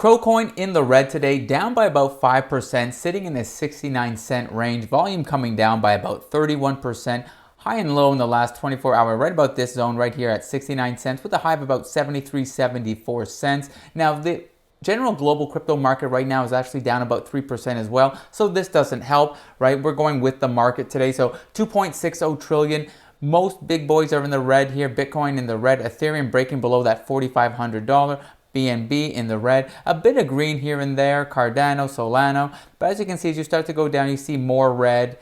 Coin in the red today, down by about 5%, sitting in the 69-cent range. Volume coming down by about 31%. High and low in the last 24 hours, right about this zone right here at 69 cents with a high of about 73.74 cents. Now, the general global crypto market right now is actually down about 3% as well. So this doesn't help, right? We're going with the market today. So 2.60 trillion. Most big boys are in the red here. Bitcoin in the red. Ethereum breaking below that $4,500. BNB in the red, a bit of green here and there, Cardano, Solano, but as you can see, as you start to go down, you see more red.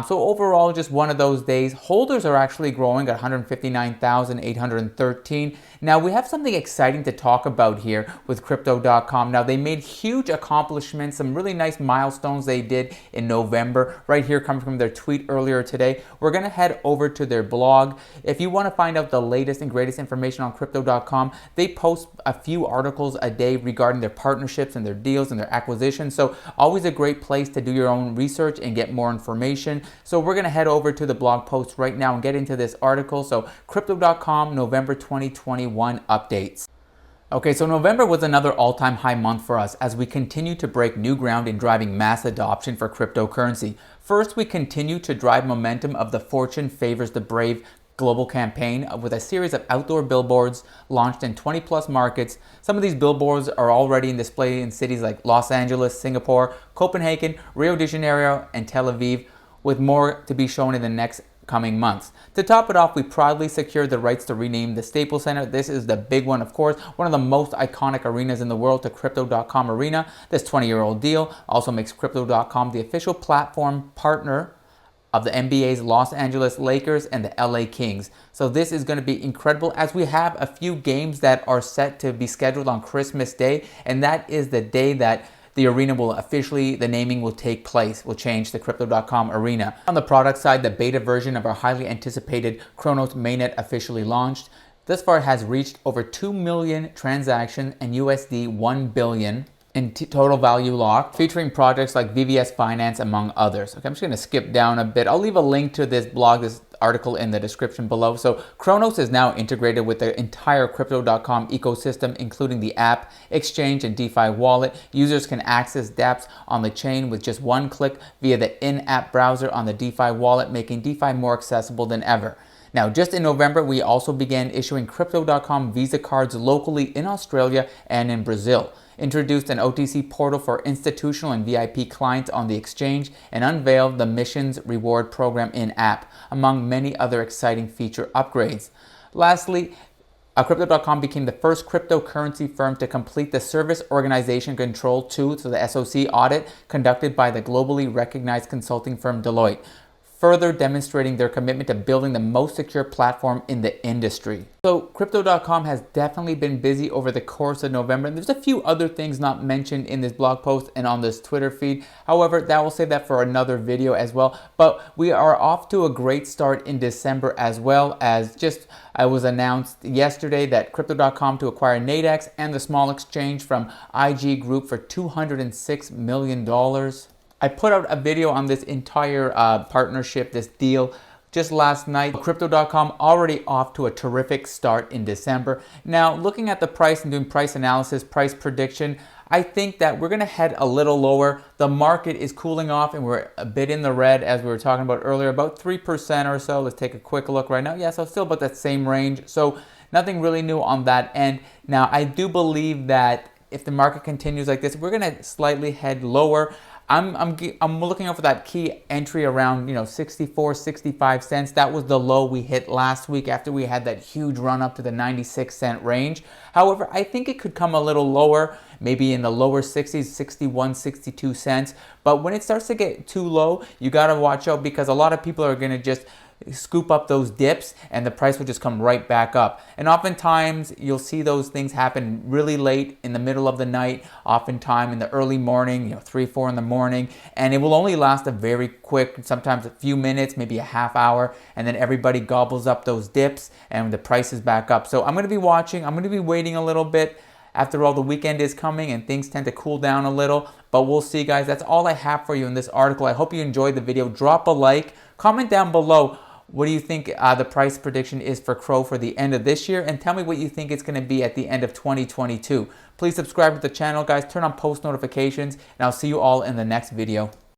So overall, just one of those days. Holders are actually growing at 159,813. Now, we have something exciting to talk about here with Crypto.com. Now, they made huge accomplishments, some really nice milestones they did in November. Right here, coming from their tweet earlier today. We're going to head over to their blog. If you want to find out the latest and greatest information on Crypto.com, they post a few articles a day regarding their partnerships and their deals and their acquisitions. So always a great place to do your own research and get more information. So we're going to head over to the blog post right now and get into this article. So Crypto.com November 2021 updates. Okay, so November was another all-time high month for us as we continue to break new ground in driving mass adoption for cryptocurrency. First, we continue to drive momentum of the Fortune Favors the Brave global campaign with a series of outdoor billboards launched in 20 plus markets. Some of these billboards are already in display in cities like Los Angeles, Singapore, Copenhagen, Rio de Janeiro, and Tel Aviv, with more to be shown in the next coming months. To top it off, we proudly secured the rights to rename the Staples Center. This is the big one, of course, one of the most iconic arenas in the world, to Crypto.com Arena. This 20-year-old deal also makes Crypto.com the official platform partner of the NBA's Los Angeles Lakers and the LA Kings. So this is going to be incredible, as we have a few games that are set to be scheduled on Christmas Day, and that is the day that the arena will officially, the naming will take place, will change to Crypto.com Arena. On the product side, the beta version of our highly anticipated Chronos mainnet officially launched. Thus far, it has reached over 2 million transactions and USD 1 billion in total value locked, featuring projects like VVS Finance, among others. Okay, I'm just going to skip down a bit. I'll leave a link to this blog, this article in the description below. So Chronos is now integrated with the entire Crypto.com ecosystem, including the app, exchange, and DeFi wallet. Users can access dApps on the chain with just one click via the in-app browser on the DeFi wallet, making DeFi more accessible than ever. Now, just in November, we also began issuing Crypto.com Visa cards locally in Australia and in Brazil, introduced an OTC portal for institutional and VIP clients on the exchange, and unveiled the Missions Reward Program in-app, among many other exciting feature upgrades. Lastly, Crypto.com became the first cryptocurrency firm to complete the Service Organization Control 2, so the SOC audit, conducted by the globally recognized consulting firm Deloitte, further demonstrating their commitment to building the most secure platform in the industry. So Crypto.com has definitely been busy over the course of November, and there's a few other things not mentioned in this blog post and on this Twitter feed. However, that will save that for another video as well. But we are off to a great start in December, as well as just it was announced yesterday that Crypto.com to acquire Nadex and the small exchange from IG Group for $206 million. I put out a video on this entire partnership, this deal, just last night. Crypto.com already off to a terrific start in December. Now, looking at the price and doing price analysis, price prediction, I think that we're going to head a little lower. The market is cooling off and we're a bit in the red, as we were talking about earlier, about 3% or so. Let's take a quick look right now. Yeah, so still about that same range. So nothing really new on that end. Now, I do believe that if the market continues like this, we're going to slightly head lower. I'm looking out for that key entry around 64, 65 cents. That was the low we hit last week after we had that huge run up to the 96-cent range. However, I think it could come a little lower, maybe in the lower 60s, 61, 62 cents. But when it starts to get too low, you got to watch out, because a lot of people are going to just scoop up those dips and the price will just come right back up. And oftentimes you'll see those things happen really late in the middle of the night, oftentimes in the early morning, 3, 4 in the morning, and it will only last a very quick, sometimes a few minutes, maybe a half hour, and then everybody gobbles up those dips and the price is back up. So I'm going to be watching, I'm going to be waiting a little bit. After all, the weekend is coming and things tend to cool down a little, but we'll see, guys. That's all I have for you in this article. I hope you enjoyed the video. Drop a like, comment down below. what do you think the price prediction is for Crow for the end of this year, and tell me what you think it's going to be at the end of 2022. Please subscribe to the channel, guys, turn on post notifications, and I'll see you all in the next video.